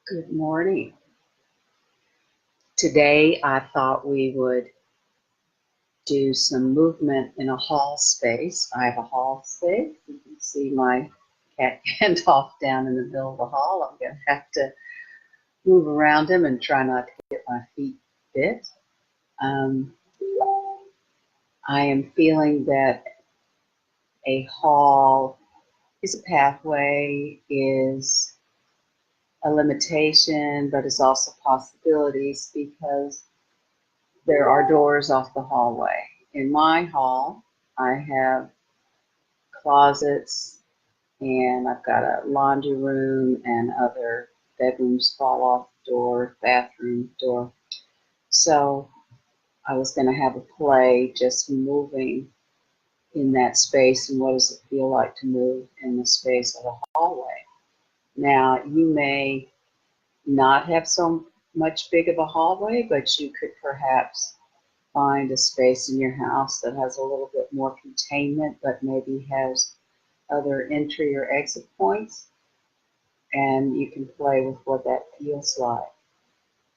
Good morning. Today I thought we would do some movement in a hall space. I have a hall space. You can see my cat Gandalf down in the middle of the hall. I'm going to have to move around him and try not to get my feet bit. Um, I am feeling that a hall is a pathway, is a limitation, but is also possibilities because there are doors off the hallway. In my hall, I have closets and I've got a laundry room and other bedrooms fall off the door, bathroom door. So I was going to have a play just moving in that space and what does it feel like to move in the space of a hallway. Now, you may not have so much big of a hallway, but you could perhaps find a space in your house that has a little bit more containment, but maybe has other entry or exit points, and you can play with what that feels like.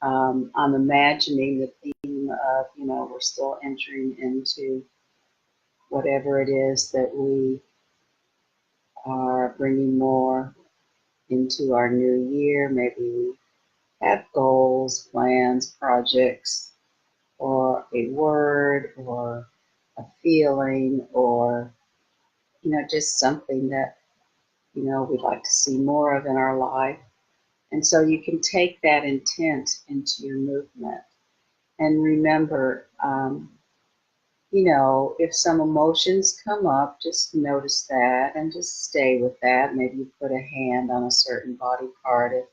I'm imagining the theme of, we're still entering into whatever it is that we are bringing more into our new year. Maybe we have goals, plans, projects, or a word, or a feeling, or just something that, we'd like to see more of in our life. And so you can take that intent into your movement. And remember, if some emotions come up, just notice that and just stay with that. Maybe you put a hand on a certain body part if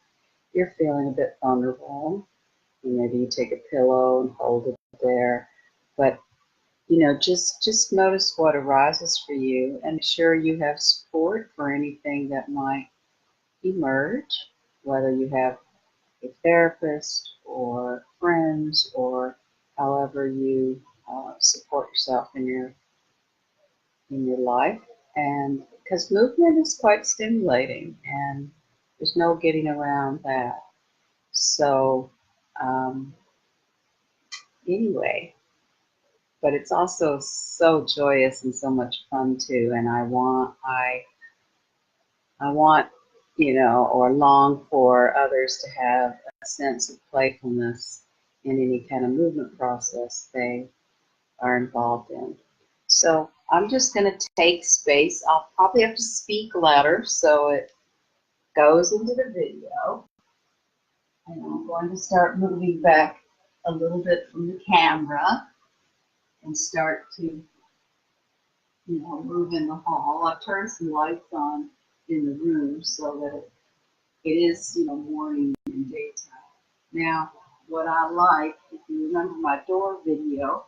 you're feeling a bit vulnerable. And maybe you take a pillow and hold it there. But just notice what arises for you and make sure you have support for anything that might emerge, whether you have a therapist or friends or however you support yourself in your life. And because movement is quite stimulating and there's no getting around that. So um, anyway, but it's also so joyous and so much fun too. And I want, or long for others to have a sense of playfulness in any kind of movement process they are involved in. So I'm just going to take space. I'll probably have to speak louder so it goes into the video. And I'm going to start moving back a little bit from the camera and start to move in the hall. I've turned some lights on in the room so that it is, morning and daytime. Now, what I like, if you remember my door video,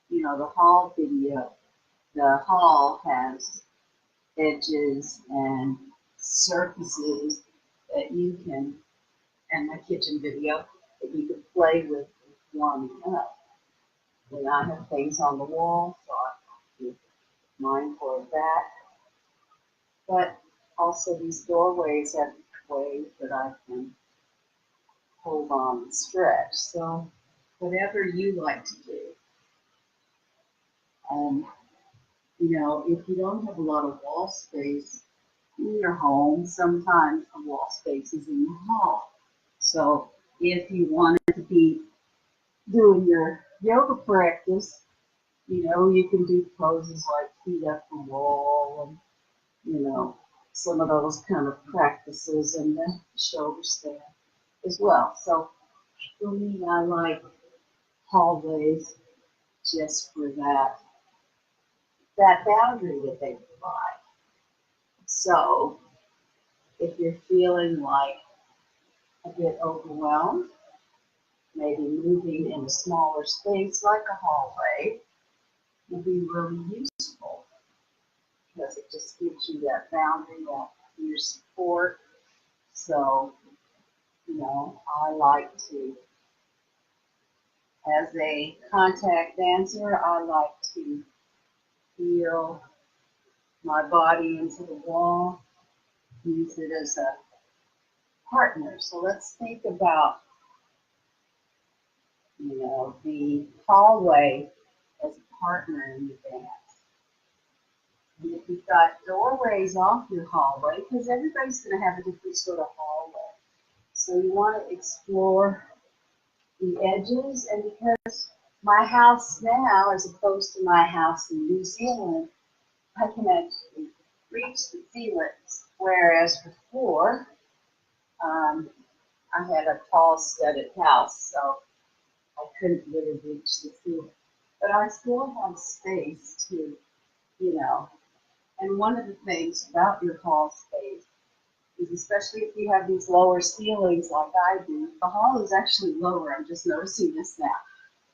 the hall video, the hall has edges and surfaces that you can, and my kitchen video, that you can play with warming up. And I have things on the wall, so I have to be mindful of that. But also these doorways have ways that I can hold on and stretch. So whatever you like to do. And, if you don't have a lot of wall space in your home, sometimes the wall space is in the hall. So if you wanted to be doing your yoga practice, you can do poses like feet up the wall and, some of those kind of practices and the shoulder stand as well. So for me, I like hallways just for that boundary that they provide. So if you're feeling like a bit overwhelmed, maybe moving in a smaller space like a hallway will be really useful because it just gives you that boundary, that your support. So, I like to, as a contact dancer, I like to feel my body into the wall, use it as partner. So let's think about, the hallway as a partner in the dance. And if you've got doorways off your hallway, because everybody's going to have a different sort of hallway. So you want to explore the edges, and because my house now, as opposed to my house in New Zealand, I can actually reach the ceilings, whereas before I had a tall studded house, so I couldn't really reach the ceiling. But I still have space to, you know, and one of the things about your hall space is, especially if you have these lower ceilings like I do, the hall is actually lower. I'm just noticing this now,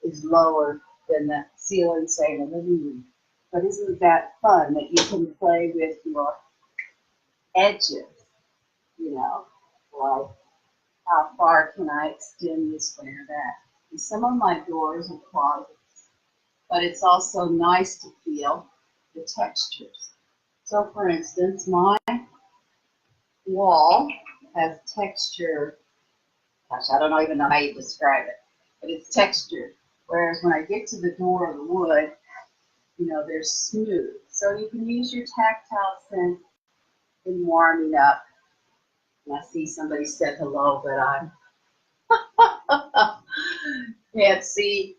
is lower than the ceiling, say, in the living room. But isn't that fun that you can play with your edges, you know, like how far can I extend this way or that? And some of my doors are closets, but it's also nice to feel the textures. So for instance, my wall has texture. Gosh, I don't even know how you describe it, but it's textured. Whereas when I get to the door of the wood, they're smooth. So you can use your tactile sense in warming up. And I see somebody said hello, but I can't see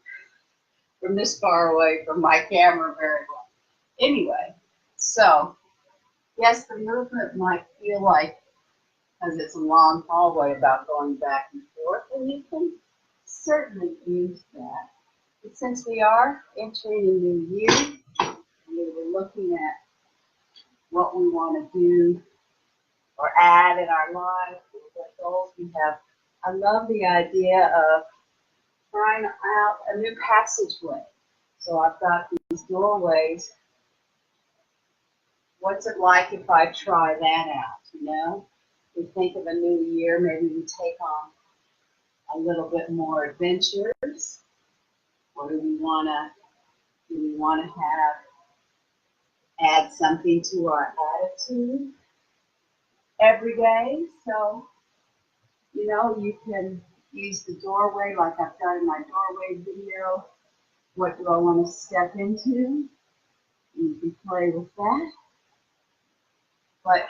from this far away from my camera very well. Anyway, so yes, the movement might feel like, as it's a long hallway, about going back and forth, and you can certainly use that. But since we are entering a new year, and we were looking at what we want to do or add in our lives, what goals we have, I love the idea of trying out a new passageway. So I've got these doorways. What's it like if I try that out? We think of a new year, maybe we take on a little bit more adventures, or do we want to add something to our attitude every day? So, you can use the doorway like I've got in my doorway video. What do I want to step into? You can play with that. But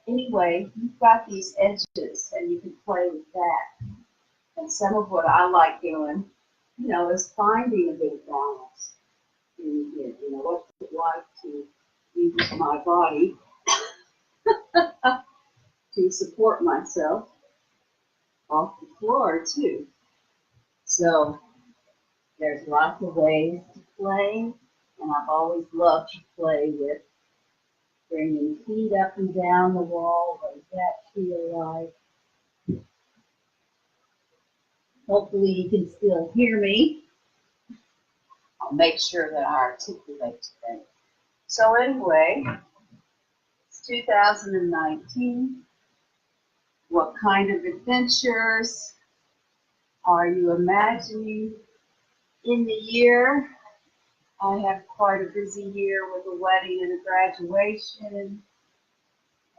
anyway, you've got these edges and you can play with that. And some of what I like doing, is finding a bit of balance. What's it like to use my body to support myself off the floor too. So there's lots of ways to play, and I've always loved to play with bringing feet up and down the wall. What does that feel like? Hopefully you can still hear me. I'll make sure that I articulate today. So anyway, it's 2019. What kind of adventures are you imagining in the year? I have quite a busy year with a wedding and a graduation.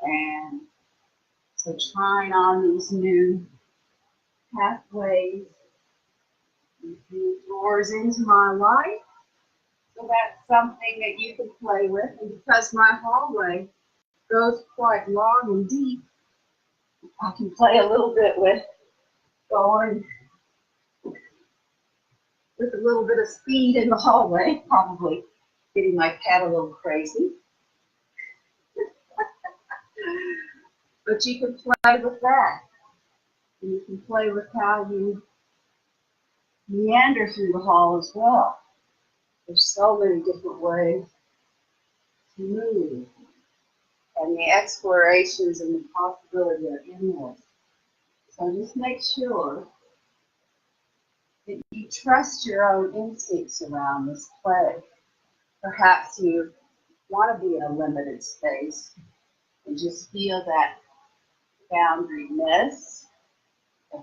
And so trying on these new pathways, these new doors into my life. So that's something that you can play with. And because my hallway goes quite long and deep, I can play a little bit with going with a little bit of speed in the hallway, probably getting my cat a little crazy. But you can play with that. And you can play with how you meander through the hall as well. There's so many different ways to move. And the explorations and the possibility are endless. So just make sure that you trust your own instincts around this play. Perhaps you want to be in a limited space and just feel that boundaryness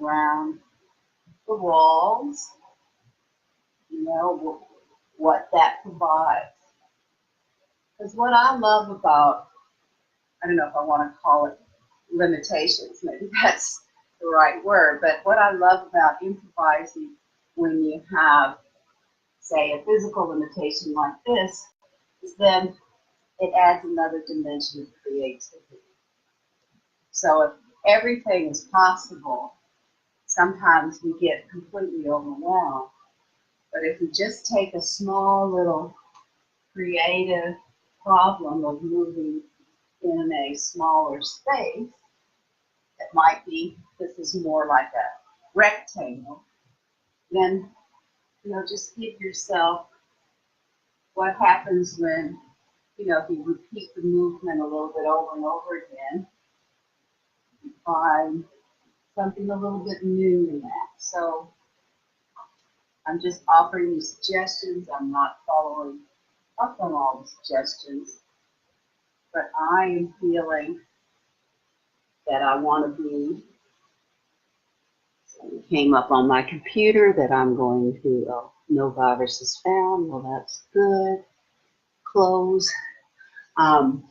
around the walls, what that provides. Because what I love about, I don't know if I want to call it limitations. Maybe that's the right word. But what I love about improvising when you have, say, a physical limitation like this, is then it adds another dimension of creativity. So if everything is possible, sometimes we get completely overwhelmed. But if we just take a small little creative problem of moving in a smaller space, it might be, this is more like a rectangle, then just give yourself what happens when, if you repeat the movement a little bit over and over again, you find something a little bit new in that. So I'm just offering you suggestions. I'm not following up on all the suggestions, but I am feeling that I want to be. So it came up on my computer that I'm going to, no viruses found. Well, that's good. Close. I'm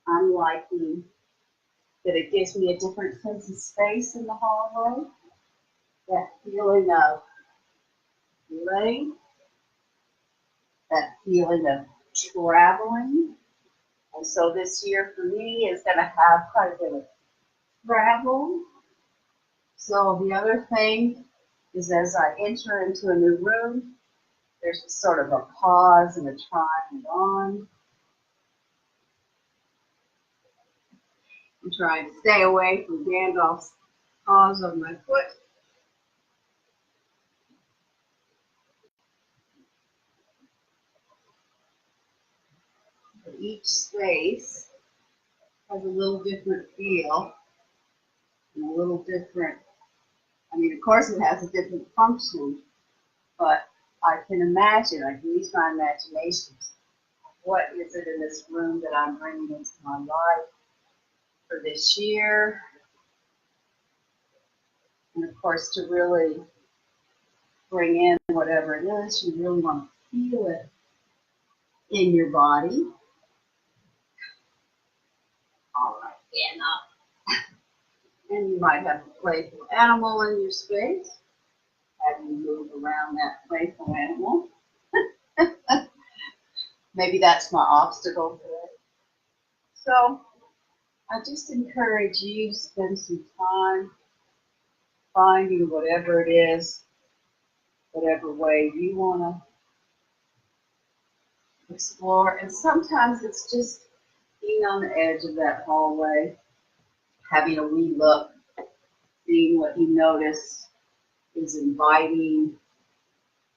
liking that it gives me a different sense of space in the hallway. That feeling of letting, that feeling of traveling. And so this year for me is going to have quite a bit of travel. So the other thing is, as I enter into a new room, there's sort of a pause and a trying it on. I'm trying to stay away from Gandalf's paws on my foot. But each space has a little different feel and a little different, of course it has a different function, but I can imagine, I can use my imagination. What is it in this room that I'm bringing into my life for this year? And of course, to really bring in whatever it is, you really want to feel it in your body. All right, stand up. And you might have a playful animal in your space. Have you move around that playful animal. Maybe that's my obstacle today. So I just encourage you to spend some time finding whatever it is, whatever way you want to explore. And sometimes it's just being on the edge of that hallway, having a wee look, seeing what you notice is inviting,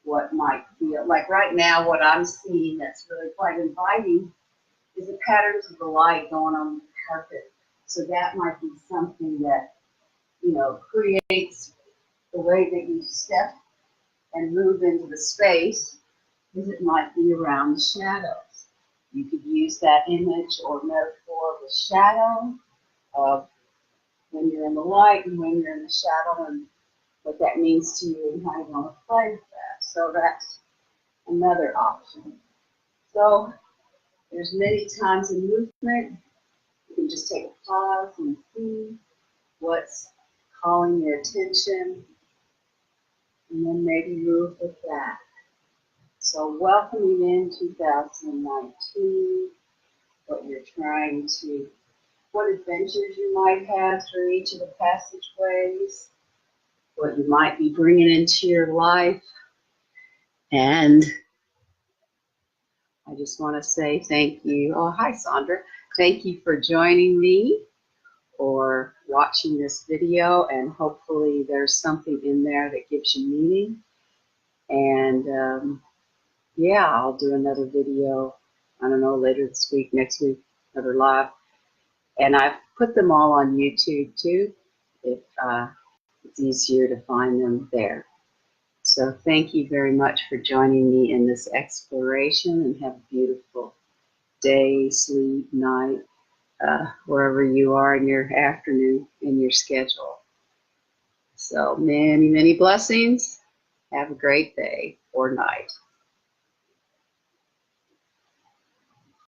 what might feel like right now, what I'm seeing that's really quite inviting is the patterns of the light going on the carpet. So that might be something that, creates the way that you step and move into the space, because it might be around the shadows. You could use that image or metaphor of a shadow, of when you're in the light and when you're in the shadow, and what that means to you and how you want to play with that. So that's another option. So there's many times in movement, you can just take a pause and see what's calling your attention, and then maybe move with that. So welcoming in 2019, what you're trying to, what adventures you might have through each of the passageways, what you might be bringing into your life. And I just want to say thank you. Oh, hi, Sandra. Thank you for joining me or watching this video, and hopefully there's something in there that gives you meaning. And yeah, I'll do another video, I don't know, later this week, next week, another live. And I've put them all on YouTube too, if it's easier to find them there. So thank you very much for joining me in this exploration, and have a beautiful day, sleep, night, wherever you are in your afternoon, in your schedule. So many, many blessings. Have a great day or night.